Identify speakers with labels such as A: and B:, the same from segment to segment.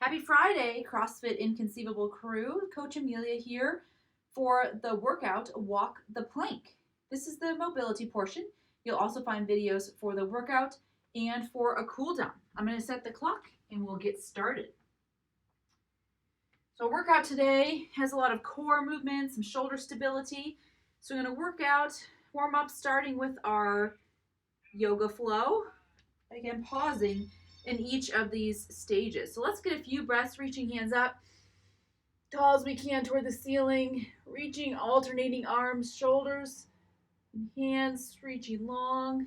A: Happy Friday, CrossFit Inconceivable crew. Coach Amelia here for the workout Walk the Plank. This is the mobility portion. You'll also find videos for the workout and for a cool down. I'm going to set the clock and we'll get started. So, workout today has a lot of core movement, some shoulder stability. So, we're going to warm up starting with our yoga flow. Again, pausing in each of these stages. So let's get a few breaths, reaching hands up, tall as we can toward the ceiling, reaching, alternating arms, shoulders, and hands, reaching long,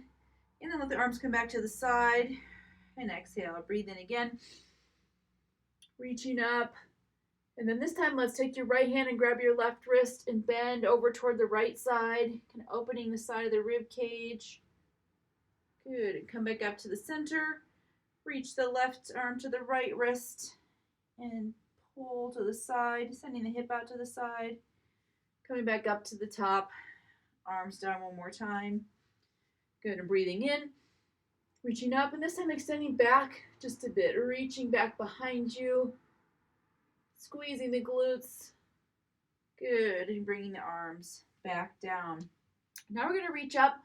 A: and then let the arms come back to the side, and exhale. Breathe in again, reaching up, and then this time let's take your right hand and grab your left wrist and bend over toward the right side, kind of opening the side of the rib cage. Good, and come back up to the center. Reach the left arm to the right wrist and pull to the side, sending the hip out to the side. Coming back up to the top, arms down one more time. Good, and breathing in, reaching up, and this time extending back just a bit, reaching back behind you, squeezing the glutes. Good, and bringing the arms back down. Now we're going to reach up.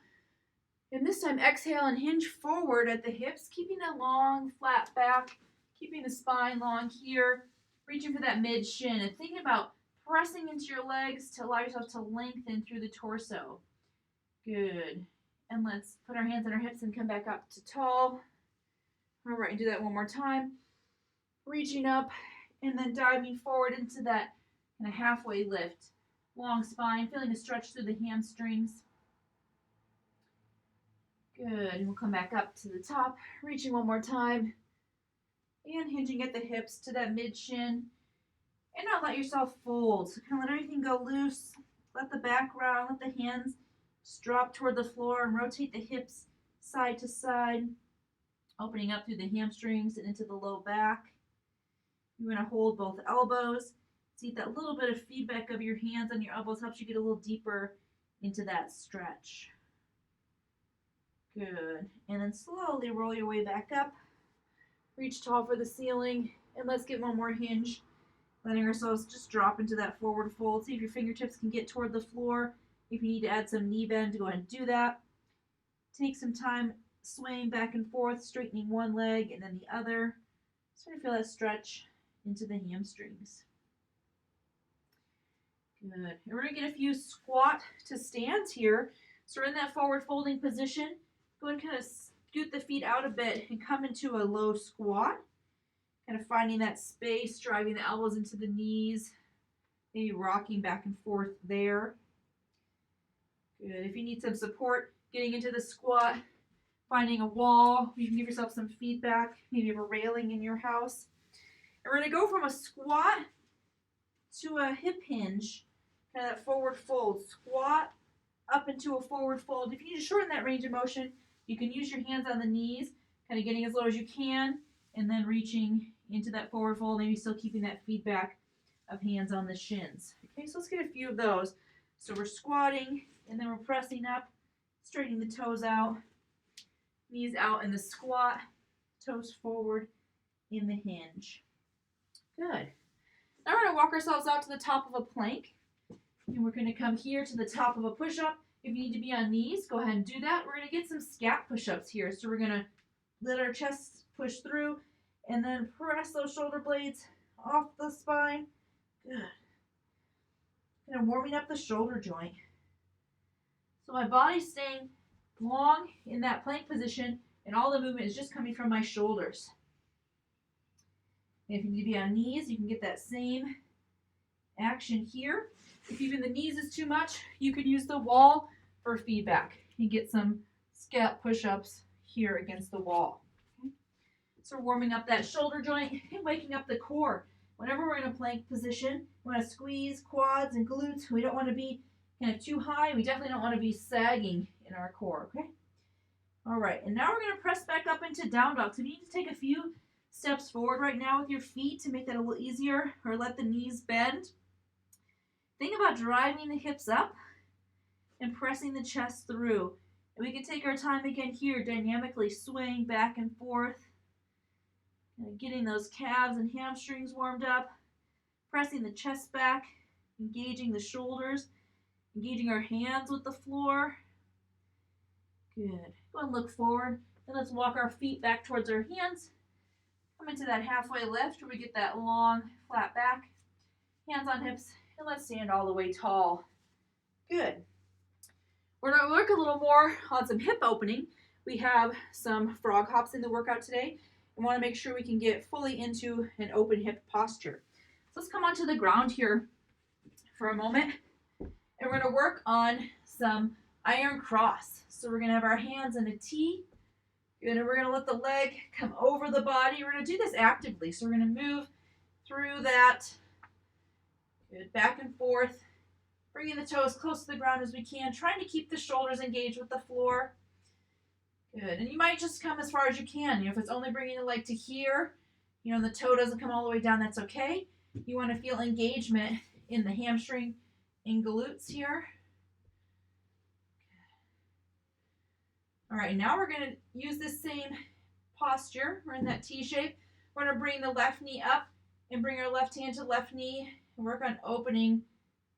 A: And this time, exhale and hinge forward at the hips, keeping a long, flat back, keeping the spine long here, reaching for that mid-shin, and thinking about pressing into your legs to allow yourself to lengthen through the torso. Good. And let's put our hands on our hips and come back up to tall. All right, do that one more time. Reaching up and then diving forward into that kind of halfway lift. Long spine, feeling a stretch through the hamstrings. Good, and we'll come back up to the top, reaching one more time, and hinging at the hips to that mid-shin, and now let yourself fold. So kind of let everything go loose, let the back round, let the hands just drop toward the floor, and rotate the hips side to side, opening up through the hamstrings and into the low back. You want to hold both elbows, see that little bit of feedback of your hands on your elbows helps you get a little deeper into that stretch. Good. And then slowly roll your way back up. Reach tall for the ceiling. And let's get one more hinge. Letting ourselves just drop into that forward fold. See if your fingertips can get toward the floor. If you need to add some knee bend, go ahead and do that. Take some time swaying back and forth, straightening one leg and then the other. Start to feel that stretch into the hamstrings. Good. And we're going to get a few squat to stands here. So we're in that forward folding position. Go ahead and kind of scoot the feet out a bit and come into a low squat. Kind of finding that space, driving the elbows into the knees, maybe rocking back and forth there. Good. If you need some support getting into the squat, finding a wall, you can give yourself some feedback, maybe you have a railing in your house. And we're going to go from a squat to a hip hinge, kind of that forward fold. Squat up into a forward fold. If you need to shorten that range of motion, you can use your hands on the knees, kind of getting as low as you can, and then reaching into that forward fold, maybe still keeping that feedback of hands on the shins. Okay, so let's get a few of those. So we're squatting, and then we're pressing up, straightening the toes out, knees out in the squat, toes forward in the hinge. Good. Now we're going to walk ourselves out to the top of a plank, and we're going to come here to the top of a push-up. If you need to be on knees, go ahead and do that. We're going to get some scat push-ups here. So we're going to let our chest push through and then press those shoulder blades off the spine. Good. Kind of warming up the shoulder joint. So my body's staying long in that plank position and all the movement is just coming from my shoulders. And if you need to be on knees, you can get that same action here. If even the knees is too much, you could use the wall for feedback and get some scat push-ups here against the wall. Okay. So we're warming up that shoulder joint and waking up the core. Whenever we're in a plank position, we want to squeeze quads and glutes. We don't want to be kind of too high. We definitely don't want to be sagging in our core, okay? All right, and now we're going to press back up into down dog. So if you need to take a few steps forward right now with your feet to make that a little easier, or let the knees bend, think about driving the hips up and pressing the chest through. And we can take our time again here, dynamically swaying back and forth. Getting those calves and hamstrings warmed up, pressing the chest back, engaging the shoulders, engaging our hands with the floor. Good. Go and look forward. Then let's walk our feet back towards our hands. Come into that halfway lift where we get that long, flat back. Hands on hips, and let's stand all the way tall. Good. We're going to work a little more on some hip opening. We have some frog hops in the workout today. We want to make sure we can get fully into an open hip posture. So let's come onto the ground here for a moment. And we're going to work on some iron cross. So we're going to have our hands in a T. Good. And we're going to let the leg come over the body. We're going to do this actively. So we're going to move through that. Good. Back and forth. Bringing the toes close to the ground as we can. Trying to keep the shoulders engaged with the floor. Good. And you might just come as far as you can. If it's only bringing the leg to here, the toe doesn't come all the way down, that's okay. You want to feel engagement in the hamstring and glutes here. All right, now we're going to use this same posture. We're in that T shape. We're going to bring the left knee up and bring our left hand to the left knee and work on opening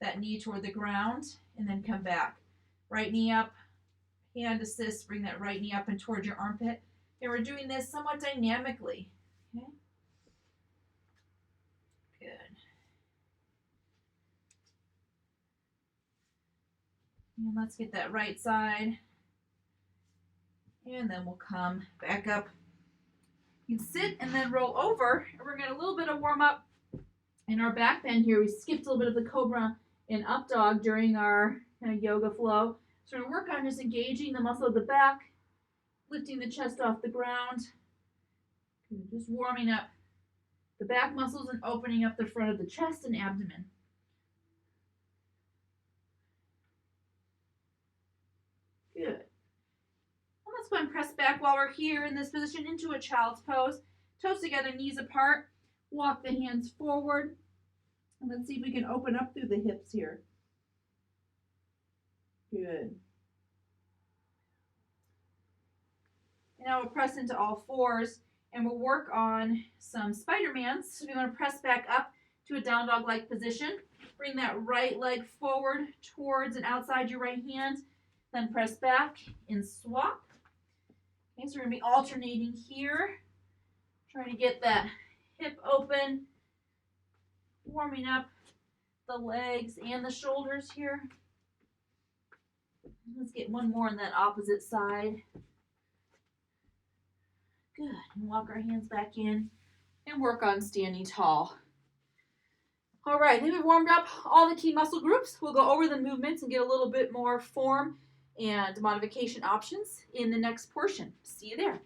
A: that knee toward the ground and then come back. Right knee up. Hand assist, bring that right knee up and towards your armpit. And we're doing this somewhat dynamically. Okay? Good. And let's get that right side. And then we'll come back up. You can sit and then roll over. And we're going to get a little bit of warm up in our back bend here. We skipped a little bit of the cobra and up dog during our kind of yoga flow. So we're going to work on just engaging the muscle of the back, lifting the chest off the ground, just warming up the back muscles and opening up the front of the chest and abdomen. Good. And let's go and press back while we're here in this position into a child's pose. Toes together, knees apart. Walk the hands forward. And let's see if we can open up through the hips here. Good. And now we'll press into all fours and we'll work on some Spider-Mans. So we want to press back up to a down dog-like position. Bring that right leg forward towards and outside your right hand. Then press back and swap. Okay, so we're going to be alternating here. Trying to get that hip open. Warming up the legs and the shoulders here. Let's get one more on that opposite side. Good. And walk our hands back in and work on standing tall. All right, then we've warmed up all the key muscle groups. We'll go over the movements and get a little bit more form and modification options in the next portion. See you there.